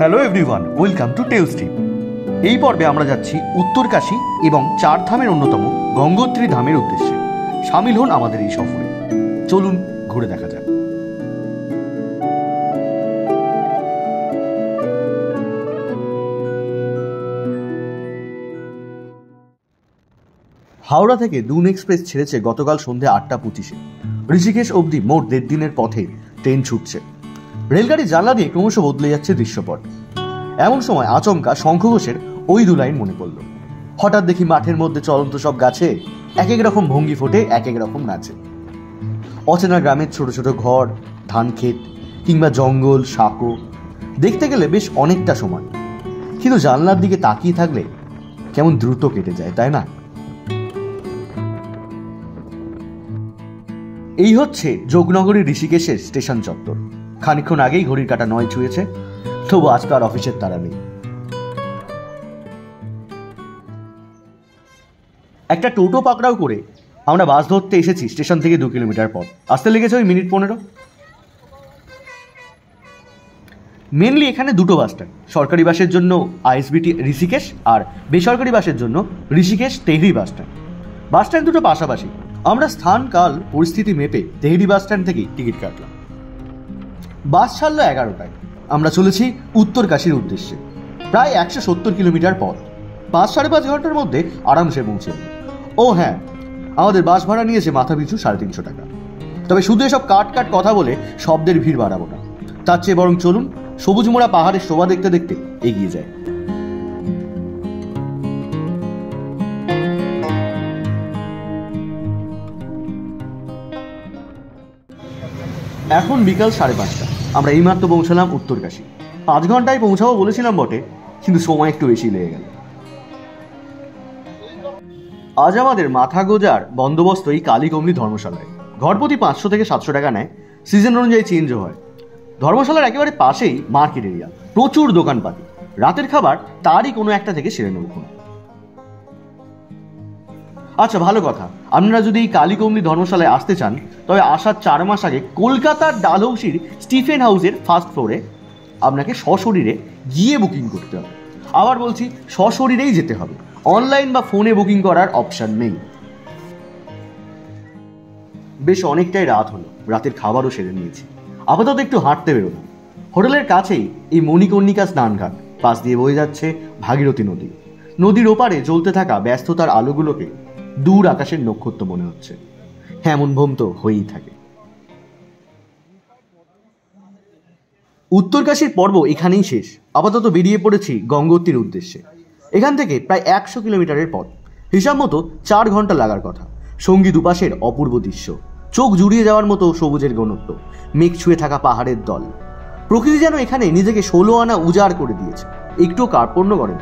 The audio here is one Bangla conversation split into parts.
Hello everyone, welcome to tells tip. এই পর্বে আমরা যাচ্ছি উত্তরকাশী এবং 4 ধামের অন্যতম গঙ্গোত্রী ধামের উদ্দেশ্যে। সামিল হন আমাদের এই সফরে। চলুন ঘুরে দেখা যাক। হাওড়া থেকে দুন এক্সপ্রেস ছেড়েছে গতকাল সন্ধ্যে 8:25-এ। ঋষিকেশ অবধি মোট 1.5 দিনের পথে ট্রেন ছুটছে। রেলগাড়ির জানলা দিয়ে ক্রমশ বদলে যাচ্ছে দৃশ্যপট। এমন সময় আচমকা শঙ্খ ঘোষের ওই 2 লাইন মনে পড়ল। হঠাৎ দেখি মাঠের মধ্যে চলন্ত সব গাছে এক এক রকম ভঙ্গি ফোটে, এক এক রকম নাচে। অচেনা গ্রামের ছোট ছোট ঘর, ধান ক্ষেত কিংবা জঙ্গল, সাঁকো দেখতে গেলে বেশ অনেকটা সময়, কিন্তু জানলার দিকে তাকিয়ে থাকলে কেমন দ্রুত কেটে যায়, তাই না? এই হচ্ছে যোগনগরী ঋষিকেশের স্টেশন চত্বর। খানিকক্ষণ আগেই ঘড়ির কাঁটা 9 ছুঁয়েছে, তবু আজকে আর অফিসের তাড়া নেই। একটা টোটো পাকড়াও করে আমরা বাস ধরতে এসেছি স্টেশন থেকে 2 কিলোমিটার পথ। আসতে লেগেছে ওই মিনিট 15। মেনলি এখানে 2টো বাস স্ট্যান্ড। সরকারি বাসের জন্য আইএসবিটি ঋষিকেশ, আর বেসরকারি বাসের জন্য Rishikesh Tehri bus stand. Bus stand দুটো পাশাপাশি। আমরা স্থান কাল পরিস্থিতি মেপে তেহরি বাস স্ট্যান্ড থেকেই টিকিট কাটলাম। বাস ছাড়লো 11টায়। আমরা চলেছি উত্তরকাশীর উদ্দেশ্যে। প্রায় 170 কিলোমিটার পথ। 5-5.5 ঘন্টার মধ্যে আরামসে পৌঁছে। ও হ্যাঁ, আমাদের বাস ভাড়া নিয়েছে মাথা পিছু 350 টাকা। তবে শুধু এসব কাট কথা বলে শব্দের ভিড় বাড়াবো না। তার চেয়ে বরং চলুন সবুজ মোড়া পাহাড়ের শোভা দেখতে দেখতে এগিয়ে যায়। এখন বিকাল 5:30। আমরা এইমাত্র পৌঁছলাম উত্তরকাশী। 5 ঘন্টায় পৌঁছাবো বলেছিলাম বটে, কিন্তু সময় একটু বেশি লেগে গেল। আজ আমাদের মাথা গোজার বন্দোবস্ত এই কালীকমলি ধর্মশালায়। ঘরপ্রতি 500 থেকে 700 টাকা নেয়। সিজন অনুযায়ী চেঞ্জও হয়। ধর্মশালার একেবারে পাশেই মার্কেট এরিয়া, প্রচুর দোকানপাতি। রাতের খাবার তারই কোনো একটা থেকে সেরে নেব। আচ্ছা, ভালো কথা, আপনারা যদি এই কালীকমলি ধর্মশালায় আসতে চান তবে আসার 4 মাস আগে কলকাতার ডালহৌসির স্টিফেন হাউসের ফার্স্ট ফ্লোরে আপনাকে সশরীরে গিয়ে বুকিং করতে হবে। আবার বলছি, সশরীরেই যেতে হবে। অনলাইন বা ফোনে বুকিং করার অপশন নেই। বেশ অনেকটাই রাত হলো, রাতের খাবারও সেরে নিয়েছি। আপাতত একটু হাঁটতে বেরোলাম। হোটেলের কাছেই এই মণিকর্ণিকা স্নানঘাট, পাশ দিয়ে বয়ে যাচ্ছে ভাগীরথী নদী। নদীর ওপারে জ্বলতে থাকা ব্যস্ততার আলোগুলোকে দূর আকাশের নক্ষত্র মনে হচ্ছে। এমন ভ্রম তো হয়েই থাকে। উত্তরকাশীর পর্ব এখানেই শেষ। আপাতত বেরিয়ে পড়েছি গঙ্গোত্রীর উদ্দেশ্যে। এখান থেকে প্রায় 100 কিলোমিটারের পথ। হিসাব মতো 4 ঘন্টা লাগার কথা। সঙ্গী দুপাশের অপূর্ব দৃশ্য, চোখ জুড়িয়ে যাওয়ার মতো সবুজের ঘনত্ব, মেঘ ছুঁয়ে থাকা পাহাড়ের দল। প্রকৃতি যেন এখানে নিজেকে 16 আনা উজাড় করে দিয়েছে, একটুও কার্পণ্য করেন।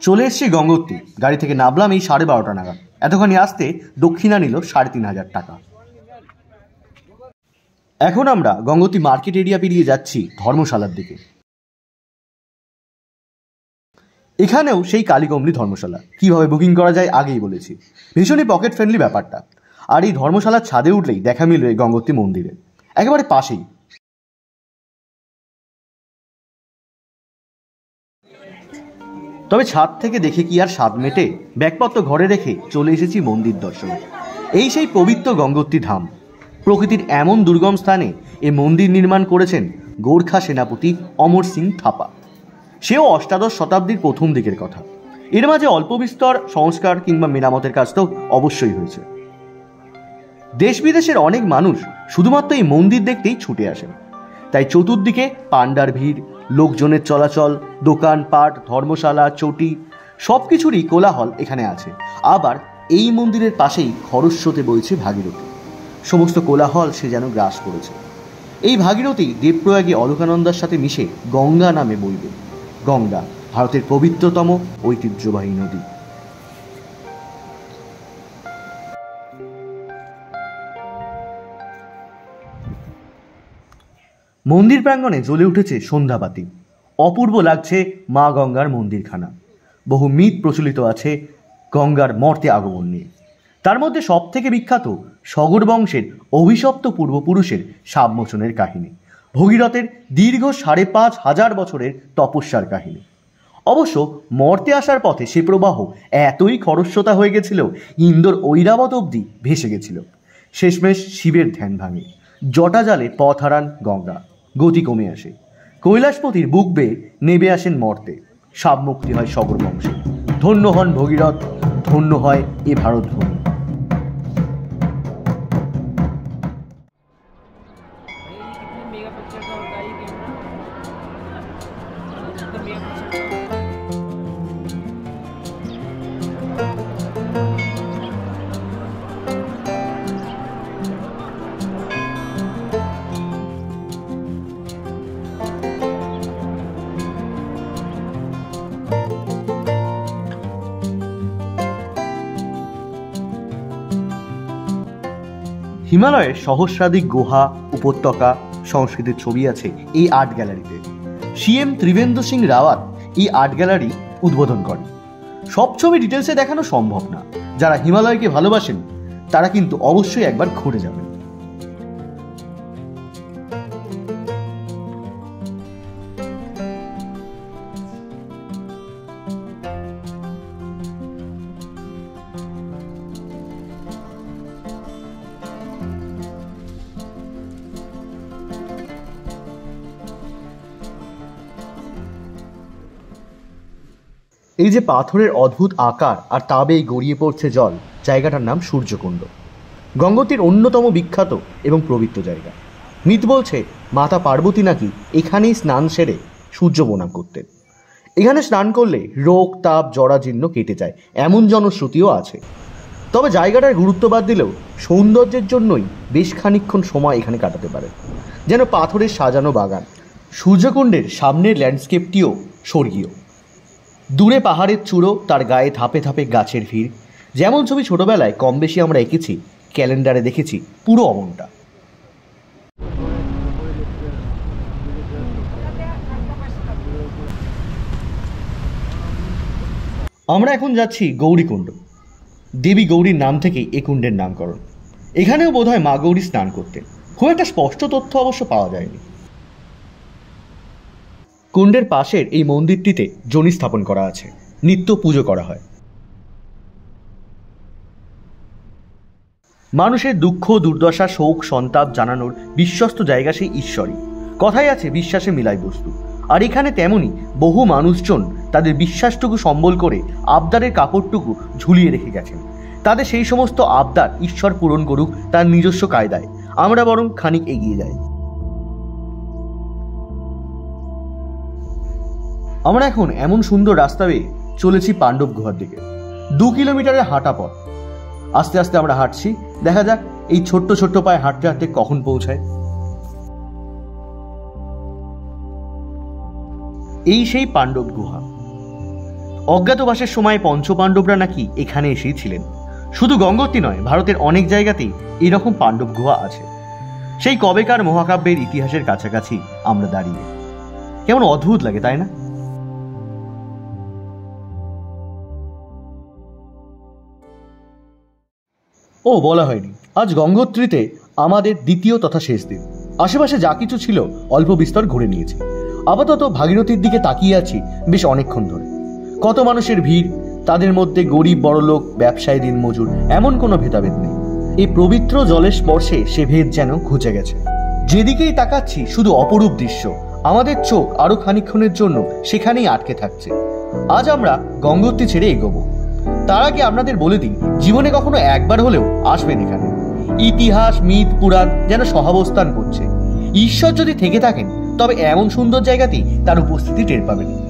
চলে এসছি গঙ্গোত্রী। গাড়ি থেকে নামলাম এই 12:30 নাগাদ। এতখানি আসতে দক্ষিণা নিল 3,500 টাকা। এখন আমরা গঙ্গোত্রী মার্কেট এরিয়া পেরিয়ে যাচ্ছি ধর্মশালার দিকে। এখানেও সেই কালীকমলি ধর্মশালা। কিভাবে বুকিং করা যায় আগেই বলেছি। ভীষণই পকেট ফ্রেন্ডলি ব্যাপারটা। আর এই ধর্মশালার ছাদে উঠলেই দেখা মিলবে গঙ্গোত্রী মন্দিরে, একেবারে পাশেই। তবে ছাদ থেকে দেখে কি আর স্বাদ মেটে? ব্যাগপত্র ঘরে রেখে চলে এসেছি মন্দির দর্শনে। এই সেই পবিত্র গঙ্গোত্রী ধাম। প্রকৃতির এমন দুর্গম স্থানে এ মন্দির নির্মাণ করেছেন গোর্খা সেনাপতি অমর সিং থাপা। সেও অষ্টাদশ শতাব্দীর প্রথম দিকের কথা। এর মাঝে অল্প বিস্তর সংস্কার কিংবা মেরামতের কাজ তো অবশ্যই হয়েছে। দেশ বিদেশের অনেক মানুষ শুধুমাত্র এই মন্দির দেখতেই ছুটে আসেন। তাই চতুর্দিকে পান্ডার ভিড়, লোকজনের চলাচল, দোকানপাট, ধর্মশালা, চটি সব কিছুরই কোলাহল এখানে আছে। আবার এই মন্দিরের পাশেই খরস্রোতে বইছে ভাগীরথী। সমস্ত কোলাহল সে যেন গ্রাস করেছে। এই ভাগীরথী দেবপ্রয়াগে অলকানন্দার সাথে মিশে গঙ্গা নামে বইবে। গঙ্গা ভারতের পবিত্রতম ঐতিহ্যবাহী নদী। মন্দির প্রাঙ্গণে জ্বলে উঠেছে সন্ধ্যাবাতি। অপূর্ব লাগছে মা গঙ্গার মন্দিরখানা। বহু মিথ প্রচলিত আছে গঙ্গার মর্তে আগমন নিয়ে। তার মধ্যে সব থেকে বিখ্যাত সগর বংশের অভিশপ্ত পূর্বপুরুষের সাবমোচনের কাহিনী, ভগীরথের দীর্ঘ ৫,৫০০ বছরের তপস্যার কাহিনী। অবশ্য মর্তে আসার পথে সে প্রবাহ এতই খরস্রোতা হয়ে গেছিল, ইন্দোর ঐরাবত অবধি ভেসে গেছিল। শেষমেশ শিবের ধ্যান ভাঙে, জটাজালে পথ হারান গঙ্গা, গতি কমে আসে। কৈলাসপতির বুক বেয়ে নেমে আসেন মর্তে, সাবমুক্তি হয় সগর বংশে। ধন্য হন ভগীরথ, ধন্য হয় এ ভারতভূমি। হিমালয়ের সহস্রাধিক গুহা, উপত্যকা, সংস্কৃতির ছবি আছে এই আর্ট গ্যালারিতে। সিএম ত্রিবেন্দ্র সিং রাওয়াত এই আর্ট গ্যালারি উদ্বোধন করেন। সব ছবি ডিটেলসে দেখানো সম্ভব না। যারা হিমালয়কে ভালোবাসেন তারা কিন্তু অবশ্যই একবার ঘুরে যাবেন। এই যে পাথরের অদ্ভুত আকার আর তা বেয়ে গড়িয়ে পড়ছে জল, জায়গাটার নাম সূর্যকুণ্ড। গঙ্গোত্রীর অন্যতম বিখ্যাত এবং পবিত্র জায়গা। মিথ বলছে মাতা পার্বতী নাকি এখানেই স্নান সেরে সূর্য প্রণাম করতেন। এখানে স্নান করলে রোগ, তাপ, জরাজীর্ণ কেটে যায়, এমন জনশ্রুতিও আছে। তবে জায়গাটার গুরুত্ব বাদ দিলেও সৌন্দর্যের জন্যই বেশ খানিকক্ষণ সময় এখানে কাটাতে পারে, যেন পাথরের সাজানো বাগান। সূর্যকুণ্ডের সামনের ল্যান্ডস্কেপটিও স্বর্গীয়। দূরে পাহাড়ের চূড়ো, তার গায়ে ধাপে ধাপে গাছের ভিড়। যেমন ছবি ছোটবেলায় কম বেশি আমরা এঁকেছি, ক্যালেন্ডারে দেখেছি, পুরো অমনটা। আমরা এখন যাচ্ছি গৌরীকুণ্ড। দেবী গৌরীর নাম থেকেই এ কুণ্ডের নামকরণ। এখানেও বোধহয় মা গৌরী স্নান করতেন। খুব একটা স্পষ্ট তথ্য অবশ্য পাওয়া যায়নি। কুণ্ডের পাশের এই মন্দিরটিতে যোনি স্থাপন করা আছে, নিত্য পুজো করা হয়। মানুষের দুঃখ, দুর্দশা, শোক, সন্তাপ জানানোর বিশ্বস্ত জায়গা সেই ঈশ্বরই। কথাই আছে বিশ্বাসে মিলাই বস্তু। আর এখানে তেমনই বহু মানুষজন তাদের বিশ্বাসটুকু সম্বল করে আবদারের কাপড়টুকু ঝুলিয়ে রেখে গেছেন। তাদের সেই সমস্ত আবদার ঈশ্বর পূরণ করুক তার নিজস্ব কায়দায়। আমরা বরং খানিক এগিয়ে যাই। আমরা এখন এমন সুন্দর রাস্তা বেয়ে চলেছি পাণ্ডব গুহার দিকে। 2 কিলোমিটারের হাঁটা পথ। আস্তে আস্তে আমরা হাঁটছি, দেখা যাক এই ছোট্ট ছোট্ট পায়ে হাঁটতে হাঁটতে কখন পৌঁছায়। এই সেই পাণ্ডব গুহা। অজ্ঞাতবাসের সময় পঞ্চপাণ্ডবরা নাকি এখানে এসেই ছিলেন। শুধু গঙ্গোত্রী নয়, ভারতের অনেক জায়গাতেই এরকম পাণ্ডব গুহা আছে। সেই কবেকার মহাকাব্যের ইতিহাসের কাছাকাছি আমরা দাঁড়িয়ে। কেমন অদ্ভুত লাগে, তাই না? ও বলা হয়নি, আজ গঙ্গোত্রীতে আমাদের দ্বিতীয় তথা শেষ দিন। আশেপাশে যা কিছু ছিল অল্প বিস্তর ঘুরে নিয়েছি। আপাতত ভাগীরথীর দিকে তাকিয়ে আছি বেশ অনেকক্ষণ ধরে। কত মানুষের ভিড়, তাদের মধ্যে গরিব, বড়লোক, ব্যবসায়ী, দিনমজুর, এমন কোনো ভেদাভেদ নেই। এই পবিত্র জলের স্পর্শে সে ভেদ যেন ঘুচে গেছে। যেদিকেই তাকাচ্ছি শুধু অপরূপ দৃশ্য। আমাদের চোখ আরো খানিকক্ষণের জন্য সেখানেই আটকে থাকছে। আজ আমরা গঙ্গোত্রী ছেড়ে এগোবো। তার আগে আপনাদের বলে দিই, জীবনে কখনো একবার হলেও আসবেন এখানে। ইতিহাস, মিথ, পুরাণ যেন সহাবস্থান করছে। ঈশ্বর যদি থেকে থাকেন তবে এমন সুন্দর জায়গাতেই তার উপস্থিতি টের পাবেন।